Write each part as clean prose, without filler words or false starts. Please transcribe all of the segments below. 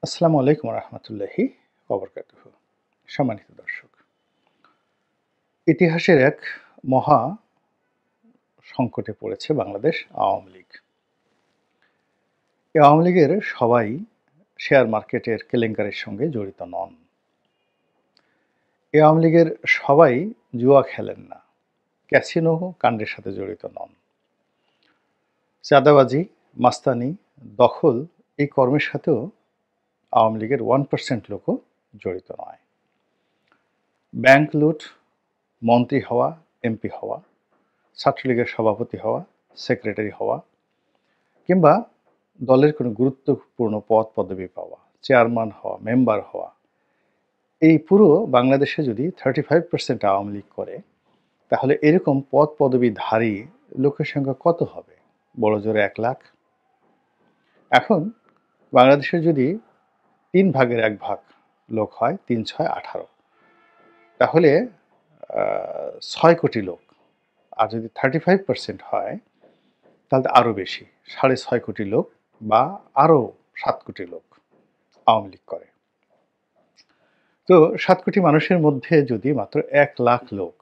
আসসালামু আলাইকুম রহমতুল্লাহি ওবরকাতুহ। সম্মানিত দর্শক, ইতিহাসের এক মহা সংকটে পড়েছে বাংলাদেশ আওয়ামী লীগ। এই আওয়ামী লীগের সবাই শেয়ার মার্কেটের কেলেঙ্কারির সঙ্গে জড়িত নন। এই আওয়ামী লীগের সবাই জুয়া খেলেন না, ক্যাসিনো কাণ্ডের সাথে জড়িত নন। চাঁদাবাজি, মাস্তানি, দখল এই কর্মের সাথেও আওয়ামী লীগের 1% লোকও জড়িত নয়। ব্যাংক লুট, মন্ত্রী হওয়া, এমপি হওয়া, ছাত্রলীগের সভাপতি হওয়া, সেক্রেটারি হওয়া, কিংবা দলের কোনো গুরুত্বপূর্ণ পদ পদবি পাওয়া, চেয়ারম্যান হওয়া, মেম্বার হওয়া, এই পুরো বাংলাদেশে যদি 35% আওয়ামী লীগ করে, তাহলে এরকম পদ পদবিধারী লোকের সংখ্যা কত হবে? বড় জোরে 1 লাখ। এখন বাংলাদেশের যদি 3 ভাগের 1 ভাগ লোক হয়, 3 6 18, তাহলে 6 কোটি লোক। আর যদি 35% হয়, তাহলে আরও বেশি, 6.5 কোটি লোক বা আরও 7 কোটি লোক আওয়ামী লীগ করে। তো 7 কোটি মানুষের মধ্যে যদি মাত্র 1 লাখ লোক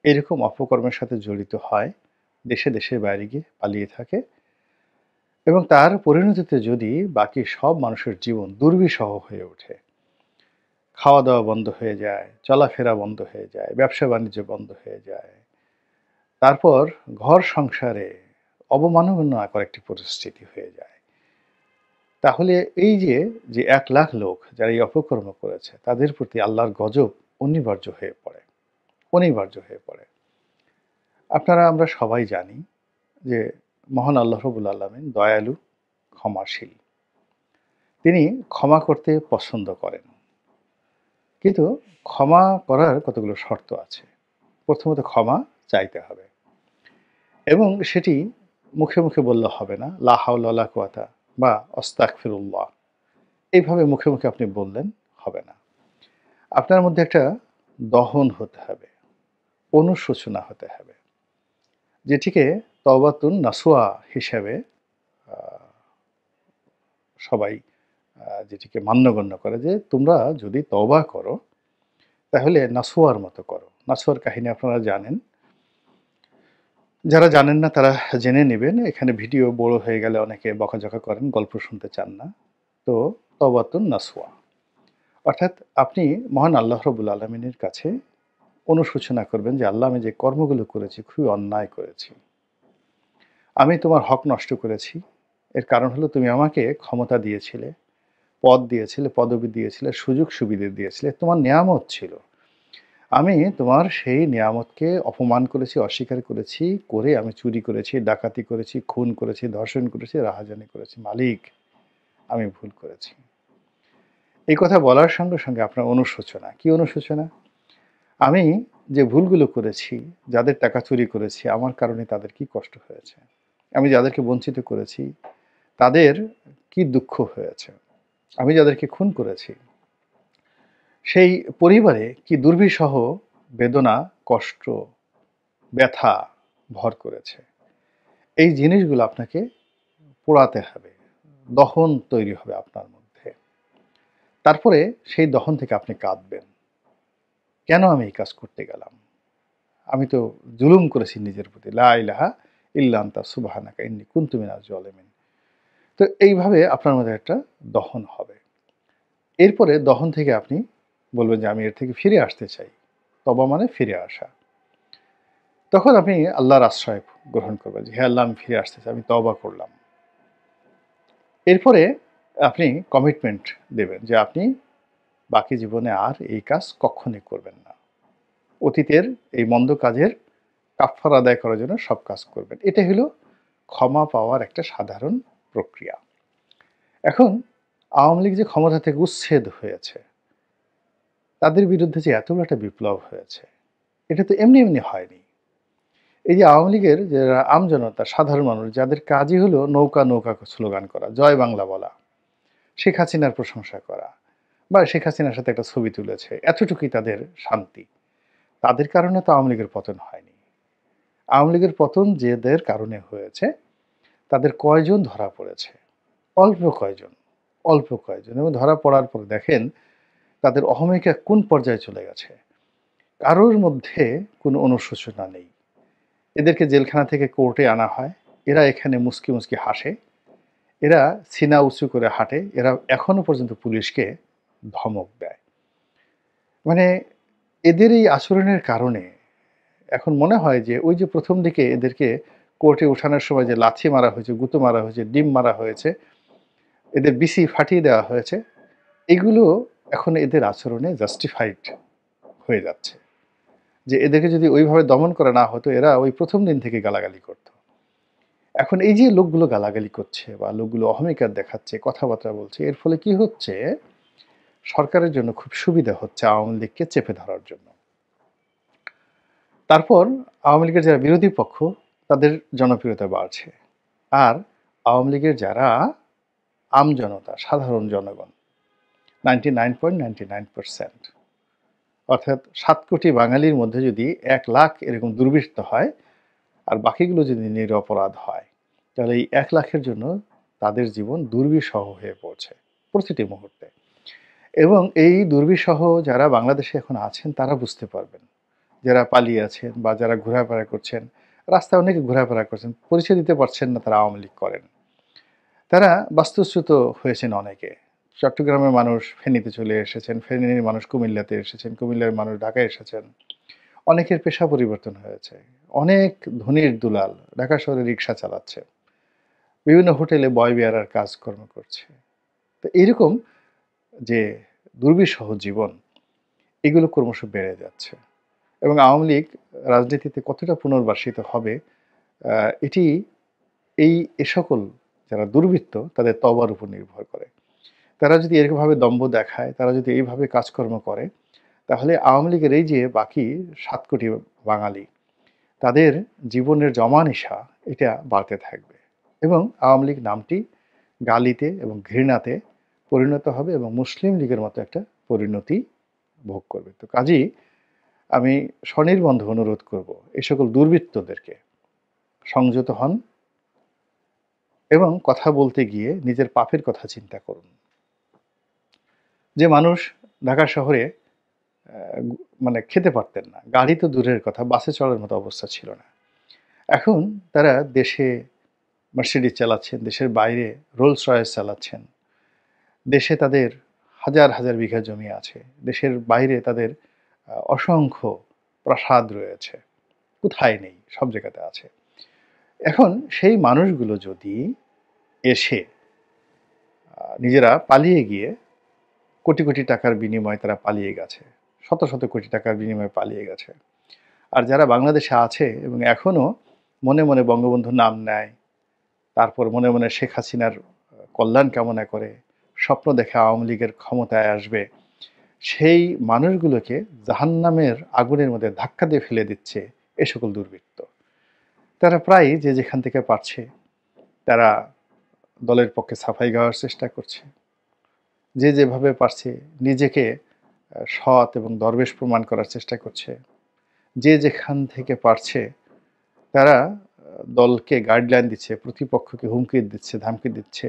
এরকম অপকর্মের সাথে জড়িত হয়, দেশে দেশে বাইরে গিয়ে পালিয়ে থাকে, এবং তার পরিণতিতে যদি বাকি সব মানুষের জীবন দুর্বিষহ হয়ে ওঠে, খাওয়া দাওয়া বন্ধ হয়ে যায়, চলাফেরা বন্ধ হয়ে যায়, ব্যবসা বাণিজ্য বন্ধ হয়ে যায়, তারপর ঘর সংসারে অবমাননাকর একটি পরিস্থিতি হয়ে যায়, তাহলে এই যে যে 1 লাখ লোক যারা এই অপকর্ম করেছে, তাদের প্রতি আল্লাহর গজব অনিবার্য হয়ে পড়ে, অনিবার্য হয়ে পড়ে। আপনারা আমরা সবাই জানি যে মহান আল্লাহ রাব্বুল আলামিন দয়ালু, ক্ষমাশীল। তিনি ক্ষমা করতে পছন্দ করেন, কিন্তু ক্ষমা করার কতগুলো শর্ত আছে। প্রথমত ক্ষমা চাইতে হবে, এবং সেটি মুখে মুখে বললে হবে না। লা হাওলা ওয়ালা কুওয়াতা বা আস্তাগফিরুল্লাহ এইভাবে মুখে মুখে আপনি বললেন হবে না। আপনার মধ্যে একটা দহন হতে হবে, অনুশোচনা হতে হবে, যেটিকে তওবাতুন নাসুহা হিসেবে সবাই যেটিকে মান্যগণ্য করে, যে তোমরা যদি তওবা করো তাহলে নাসুয়ার মতো করো। নাসুয়ার কাহিনী আপনারা জানেন, যারা জানেন না তারা জেনে নেবেন। এখানে ভিডিও বড় হয়ে গেলে অনেকে বকাঝকা করেন, গল্প শুনতে চান না। তো তওবাতুন নাসুয়া অর্থাৎ আপনি মহান আল্লাহ রাব্বুল আলামিনের কাছে অনুশোচনা করবেন যে আল্লাহ, আমি যে কর্মগুলো করেছি খুবই অন্যায় করেছি, আমি তোমার হক নষ্ট করেছি। এর কারণ হলো তুমি আমাকে ক্ষমতা দিয়েছিলে, পদ দিয়েছিলে, পদবি দিয়েছিলে, সুযোগ সুবিধা দিয়েছিলে, তোমার নেয়ামত ছিল। আমি তোমার সেই নেয়ামতকে অপমান করেছি, অস্বীকার করেছি, করে আমি চুরি করেছি, ডাকাতি করেছি, খুন করেছি, ধর্ষণ করেছি, রাহাজানি করেছি। মালিক, আমি ভুল করেছি। এই কথা বলার সঙ্গে সঙ্গে আপনার অনুশোচনা। কি অনুশোচনা? আমি যে ভুলগুলো করেছি, যাদের টাকা চুরি করেছি, আমার কারণে তাদের কি কষ্ট হয়েছে, আমি যাদেরকে বঞ্চিত করেছি তাদের কি দুঃখ হয়েছে, আমি যাদেরকে খুন করেছি সেই পরিবারে কি দুর্বিষহ বেদনা, কষ্ট, ব্যথা ভর করেছে। এই জিনিসগুলো আপনাকে পোড়াতে হবে, দহন তৈরি হবে আপনার মধ্যে। তারপরে সেই দহন থেকে আপনি কাঁদবেন, কেন আমি এই কাজ করতে গেলাম? আমি তো জুলুম করেছি নিজের প্রতি। লা ইলাহা ইল্লা আনতা সুবহানাকা ইন্নী কুনতু মিনাজ জালিমিন। তো এইভাবে আপনার মধ্যে একটা দহন হবে। এরপরে দহন থেকে আপনি বলবেন যে আমি এর থেকে ফিরে আসতে চাই। তওবা মানে ফিরে আসা। তখন আপনি আল্লাহর আশ্রয় গ্রহণ করবেন যে, হে আল্লাহ, আমি ফিরে আসতে চাই, আমি তওবা করলাম। এরপরে আপনি কমিটমেন্ট দেবেন যে আপনি বাকি জীবনে আর এই কাজ কখনোই করবেন না। অতীতের এই মন্দ কাজের কাফফারা আদায় করার জন্য সব কাজ করবেন। এটা হলো ক্ষমা পাওয়ার একটা সাধারণ প্রক্রিয়া। এখন আওয়ামী লীগ যে ক্ষমতা থেকে উচ্ছেদ হয়েছে, তাদের বিরুদ্ধে যে এত বড় একটা বিপ্লব হয়েছে, এটা তো এমনি এমনি হয়নি। এই যে আওয়ামী লীগের যারা আমজনতা, সাধারণ মানুষ, যাদের কাজই হলো নৌকা নৌকা স্লোগান করা, জয় বাংলা বলা, শেখ হাসিনার প্রশংসা করা, বা শেখ হাসিনার সাথে একটা ছবি তুলেছে, এতটুকুই তাদের শান্তি। তাদের কারণে তো আওয়ামী লীগের পতন হয়নি। আওয়ামী লীগের পতন যেদের কারণে হয়েছে, তাদের কয়জন ধরা পড়েছে? অল্প কয়জন, অল্প কয়েকজন, এবং ধরা পড়ার পর দেখেন তাদের অহমিকা কোন পর্যায়ে চলে গেছে। কারোর মধ্যে কোনো অনুশোচনা নেই। এদেরকে জেলখানা থেকে কোর্টে আনা হয়। এরা এখানে মুচকি, মুচকি হাসে। এরা সিনা উঁচু করে হাঁটে। এরা এখনো পর্যন্ত পুলিশকে ধমক দেয়। মানে এদের এই আচরণের কারণে এখন মনে হয় যে ওই যে ১ম দিকে এদেরকে কোর্টে উঠানোর সময় যে লাথি মারা হয়েছে, গুঁতো মারা হয়েছে, ডিম মারা হয়েছে, এদের বিসি ফাটিয়ে দেওয়া হয়েছে, এগুলো এখন এদের আচরণে জাস্টিফাইড হয়ে যাচ্ছে। যে এদেরকে যদি ওইভাবে দমন করা না হতো, এরা ওই ১ম দিন থেকে গালাগালি করত। এখন এই যে লোকগুলো গালাগালি করছে বা লোকগুলো অহমিকা দেখাচ্ছে, কথাবার্তা বলছে, এর ফলে কি হচ্ছে? সরকারের জন্য খুব সুবিধা হচ্ছে আওয়ামী লীগকে চেপে ধরার জন্য। তারপর আওয়ামী লীগের যারা বিরোধী পক্ষ, তাদের জনপ্রিয়তা বাড়ছে। আর আওয়ামী লীগের যারা আমজনতা, সাধারণ জনগণ, 99.99%, অর্থাৎ ৭ কোটি বাঙালির মধ্যে যদি ১ লাখ এরকম দুর্বৃত্ত হয় আর বাকিগুলো যদি নিরপরাধ হয়, তাহলে এই ১ লাখের জন্য তাদের জীবন দুর্বিষহ হয়ে পড়ছে প্রতিটি মুহূর্তে। এবং এই দুর্বিষহ যারা বাংলাদেশে এখন আছেন তারা বুঝতে পারবেন। যারা পালিয়ে আছেন বা যারা ঘোরাফেরা করছেন, রাস্তায় অনেকে ঘোরাফেরা করছেন, পরিচয় দিতে পারছেন না তারা আওয়ামী লীগ করেন। তারা বাস্তুচ্যুত হয়েছেন অনেকে। চট্টগ্রামের মানুষ ফেনীতে চলে এসেছেন, ফেনীর মানুষ কুমিল্লাতে এসেছেন, কুমিল্লার মানুষ ঢাকায় এসেছেন। অনেকের পেশা পরিবর্তন হয়েছে। অনেক ধনীর দুলাল ঢাকা শহরে রিক্সা চালাচ্ছে। বিভিন্ন হোটেলে বয় বেয়ারার কাজকর্ম করছে। তো এইরকম যে দুর্বিষহ জীবন, এগুলো ক্রমশ বেড়ে যাচ্ছে। এবং আওয়ামী লীগ রাজনীতিতে কতটা পুনর্বাসিত হবে, এটি এ সকল যারা দুর্বৃত্ত তাদের তওবার উপর নির্ভর করে। তারা যদি এরকমভাবে দম্ভ দেখায়, তারা যদি এইভাবে কাজকর্ম করে, তাহলে আওয়ামী লীগের এই যে বাকি ৭ কোটি বাঙালি, তাদের জীবনের জমানিশা এটা বাড়তে থাকবে। এবং আওয়ামী লীগ নামটি গালিতে এবং ঘৃণাতে পরিণত হবে এবং মুসলিম লীগের মতো একটা পরিণতি ভোগ করবে। তো কাজেই আমি স্বনির্বন্ধ অনুরোধ করব এই সকল দুর্বৃত্তদেরকে সংযত হন এবং কথা বলতে গিয়ে নিজের পাপের কথা চিন্তা করুন। যে মানুষ ঢাকা শহরে মানে খেতে পারতেন না, গাড়ি তো দূরের কথা, বাসে চড়ার মতো অবস্থা ছিল না। এখন তারা দেশে মার্সিডিজ চালাচ্ছেন, দেশের বাইরে রোলস রয়েস চালাচ্ছেন। দেশে তাদের হাজার হাজার বিঘা জমি আছে, দেশের বাইরে তাদের অসংখ্য প্রাসাদ রয়েছে, কোথায় নেই, সব জায়গাতে আছে। এখন সেই মানুষগুলো যদি এসে নিজেরা পালিয়ে গিয়ে কোটি কোটি টাকার বিনিময়ে তারা পালিয়ে গেছে, শত শত কোটি টাকার বিনিময়ে পালিয়ে গেছে, আর যারা বাংলাদেশে আছে এবং এখনও মনে মনে বঙ্গবন্ধুর নাম নেয়, তারপর মনে মনে শেখ হাসিনার কল্যাণ কামনা করে, স্বপ্ন দেখে আওয়ামী লীগের ক্ষমতায় আসবে, সেই মানুষগুলোকে জাহান্নামের আগুনের মধ্যে ধাক্কা দিয়ে ফেলে দিচ্ছে এ সকল দুর্বৃত্ত। তারা প্রায় যে যেখান থেকে পারছে তারা দলের পক্ষে সাফাই গাওয়ার চেষ্টা করছে, যে যেভাবে পারছে নিজেকে সৎ এবং দরবেশ প্রমাণ করার চেষ্টা করছে, যে যেখান থেকে পারছে তারা দলকে গাইডলাইন দিচ্ছে, প্রতিপক্ষকে হুমকি দিচ্ছে, ধামকি দিচ্ছে।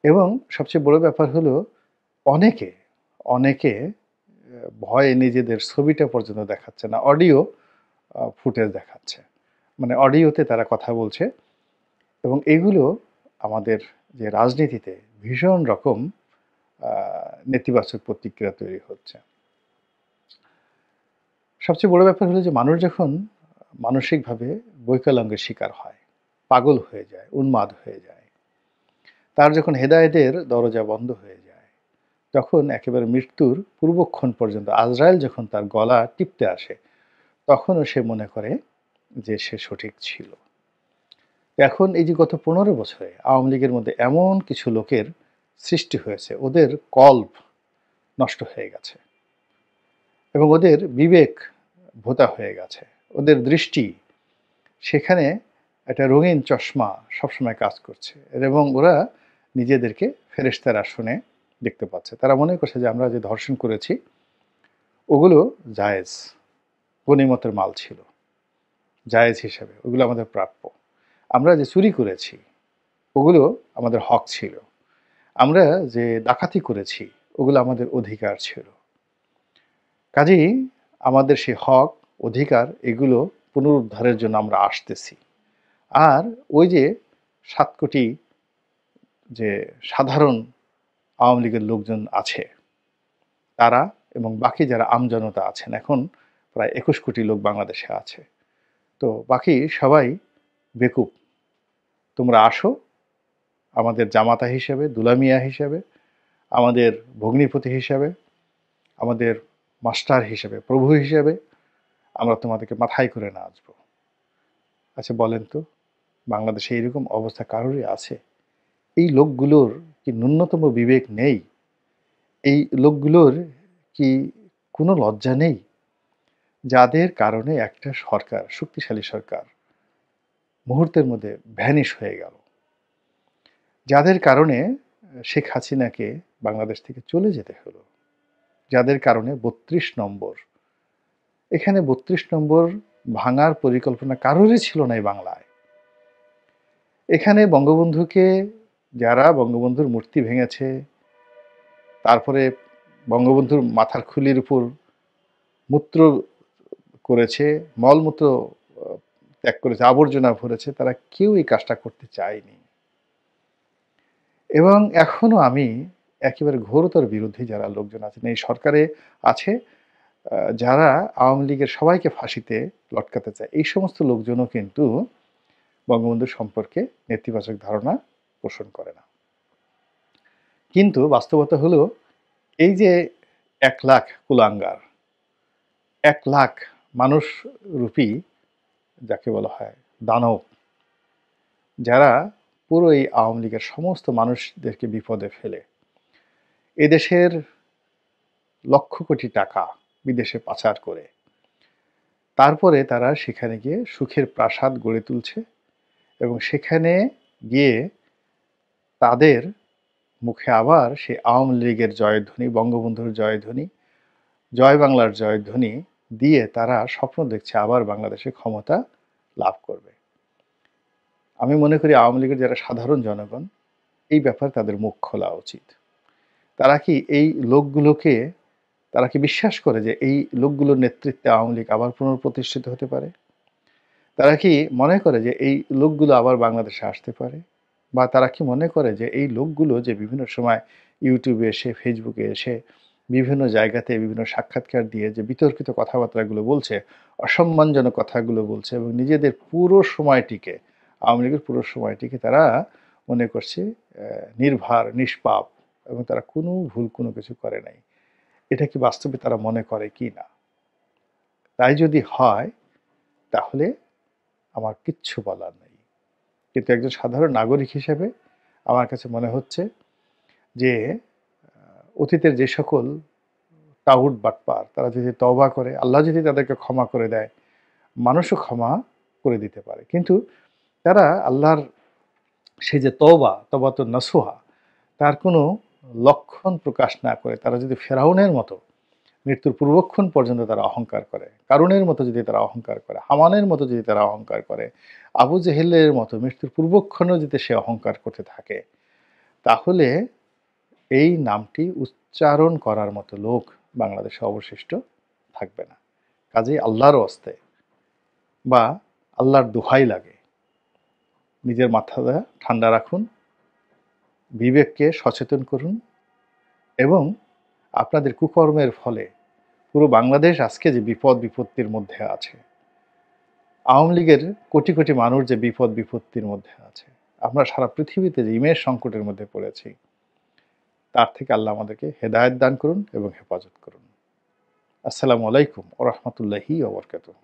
এবং সবচেয়ে বড় ব্যাপার হলো অনেকে অনেকে ভয়ে নিজেদের ছবিটা পর্যন্ত দেখাচ্ছে না, অডিও ফুটেজ দেখাচ্ছে, মানে অডিওতে তারা কথা বলছে। এবং এগুলো আমাদের যে রাজনীতিতে ভীষণ রকম নেতিবাচক প্রতিক্রিয়া তৈরি হচ্ছে। সবচেয়ে বড় ব্যাপার হলো যে মানুষ যখন মানসিকভাবে বৈকলাঙ্গের শিকার হয়, পাগল হয়ে যায়, উন্মাদ হয়ে যায়, তার যখন হেদায়েতের দরজা বন্ধ হয়ে যায়, তখন একেবারে মৃত্যুর পূর্বক্ষণ পর্যন্ত আজরাইল যখন তার গলা টিপতে আসে, তখনও সে মনে করে যে সে সঠিক ছিল। এখন এই যে গত ১৫ বছরে আওয়ামী লীগের মধ্যে এমন কিছু লোকের সৃষ্টি হয়েছে, ওদের কল্প নষ্ট হয়ে গেছে এবং ওদের বিবেক ভোঁতা হয়ে গেছে, ওদের দৃষ্টি সেখানে একটা রঙিন চশমা সবসময় কাজ করছে এবং ওরা নিজেদেরকে ফেরেশতার আসনে দেখতে পাচ্ছে। তারা মনে করছে যে আমরা যে ধর্ষণ করেছি ওগুলো জায়েজ, গনিমতের মাল ছিল, জায়েজ হিসেবে ওগুলো আমাদের প্রাপ্য। আমরা যে চুরি করেছি ওগুলো আমাদের হক ছিল। আমরা যে ডাকাতি করেছি ওগুলো আমাদের অধিকার ছিল। কাজেই আমাদের সেই হক, অধিকার এগুলো পুনরুদ্ধারের জন্য আমরা আসতেছি। আর ওই যে ৭ কোটি যে সাধারণ আওয়ামী লীগের লোকজন আছে তারা এবং বাকি যারা আমজনতা আছেন, এখন প্রায় ২১ কোটি লোক বাংলাদেশে আছে। তো বাকি সবাই বেকুব। তোমরা আসো আমাদের জামাতা হিসেবে, দুলামিয়া হিসেবে, আমাদের ভগ্নিপতি হিসেবে, আমাদের মাস্টার হিসেবে, প্রভু হিসেবে আমরা তোমাদেরকে মাথায় করে নাচবো। আচ্ছা বলেন তো, বাংলাদেশে এরকম অবস্থা কারোরই আছে? এই লোকগুলোর কি ন্যূনতম বিবেক নেই? এই লোকগুলোর কি কোনো লজ্জা নেই? যাদের কারণে একটা সরকার, শক্তিশালী সরকার মুহূর্তের মধ্যে ভ্যানিশ হয়ে গেল। যাদের কারণে শেখ হাসিনাকে বাংলাদেশ থেকে চলে যেতে হলো। যাদের কারণে ৩২ নম্বর, এখানে ৩২ নম্বর ভাঙার পরিকল্পনা কারোরই ছিল না এই বাংলায়। এখানে বঙ্গবন্ধুকে যারা বঙ্গবন্ধুর মূর্তি ভেঙেছে, তারপরে বঙ্গবন্ধুর মাথার খুলির উপর মূত্র করেছে, মলমূত্র ত্যাগ করেছে, আবর্জনা ভরেছে, তারা কেউ এই কাজটা করতে চায়নি। এবং এখনো আমি একেবারে ঘোরতর বিরোধী যারা লোকজন আছেন এই সরকারে আছে, যারা আওয়ামী লীগের সবাইকে ফাঁসিতে লটকাতে চায়, এই সমস্ত লোকজনও কিন্তু বঙ্গবন্ধু সম্পর্কে নেতিবাচক ধারণা পোষণ করে না। কিন্তু বাস্তবতা হলো এই যে ১ লাখ কুলাঙ্গার, ১ লাখ মানুষ রূপী যাকে বলা হয় দানব, যারা পুরো এই আওয়ামী লীগের সমস্ত মানুষদেরকে বিপদে ফেলে এদেশের লক্ষ কোটি টাকা বিদেশে পাচার করে তারপরে তারা সেখানে গিয়ে সুখের প্রাসাদ গড়ে তুলছে এবং সেখানে গিয়ে তাদের মুখে আবার সেই আওয়ামী লীগের জয়ধ্বনি, বঙ্গবন্ধুর জয়ধ্বনি, জয় বাংলার জয়ধ্বনি দিয়ে তারা স্বপ্ন দেখছে আবার বাংলাদেশে ক্ষমতা লাভ করবে। আমি মনে করি আওয়ামী লীগের যারা সাধারণ জনগণ এই ব্যাপারে তাদের মুখ খোলা উচিত। তারা কি এই লোকগুলোকে, তারা কি বিশ্বাস করে যে এই লোকগুলোর নেতৃত্বে আওয়ামী লীগ আবার পুনঃপ্রতিষ্ঠিত হতে পারে? তারা কি মনে করে যে এই লোকগুলো আবার বাংলাদেশে আসতে পারে? বা তারা কি মনে করে যে এই লোকগুলো যে বিভিন্ন সময় ইউটিউবে এসে, ফেসবুকে এসে, বিভিন্ন জায়গাতে বিভিন্ন সাক্ষাৎকার দিয়ে যে বিতর্কিত কথাবার্তাগুলো বলছে, অসম্মানজনক কথাগুলো বলছে এবং নিজেদের পুরো সময়টিকে, আওয়ামী লীগের পুরো সময়টিকে তারা মনে করছে নির্ভার, নিষ্পাপ এবং তারা কোনো ভুল কোনো কিছু করে নাই। এটা কি বাস্তবে তারা মনে করে কি না? তাই যদি হয় তাহলে আমার কিচ্ছু বলার নেই। কিন্তু একজন সাধারণ নাগরিক হিসেবে আমার কাছে মনে হচ্ছে যে অতীতের যে সকল তাগুত বাটপার তারা যদি তওবা করে, আল্লাহ যদি তাদেরকে ক্ষমা করে দেয়, মানুষও ক্ষমা করে দিতে পারে। কিন্তু তারা আল্লাহর সেই যে তওবাতুন নাসুহা, তার কোনো লক্ষণ প্রকাশ না করে তারা যদি ফেরাউনের মতো মৃত্যুর পূর্বক্ষণ পর্যন্ত তারা অহংকার করে, কারুনের মতো যদি তারা অহংকার করে, হামানের মতো যদি তারা অহংকার করে, আবু জেহেলের মতো মৃত্যুর পূর্বক্ষণেও যদি সে অহংকার করতে থাকে, তাহলে এই নামটি উচ্চারণ করার মতো লোক বাংলাদেশে অবশিষ্ট থাকবে না। কাজেই আল্লাহর ওয়াস্তে বা আল্লাহর দোহাই লাগে, নিজের মাথাটা ঠান্ডা রাখুন, বিবেককে সচেতন করুন এবং আপনাদের কুকর্মের ফলে পুরো বাংলাদেশ আজকে যে বিপদ বিপত্তির মধ্যে আছে, আওয়ামী লীগের কোটি কোটি মানুষ যে বিপদ বিপত্তির মধ্যে আছে, আমরা সারা পৃথিবীতে যে ইমেজ সংকটের মধ্যে পড়েছি, তার থেকে আল্লাহ আমাদেরকে হেদায়েত দান করুন এবং হেফাজত করুন। আসসালামু আলাইকুম ওয়া রাহমাতুল্লাহি ওয়া বারাকাতুহু।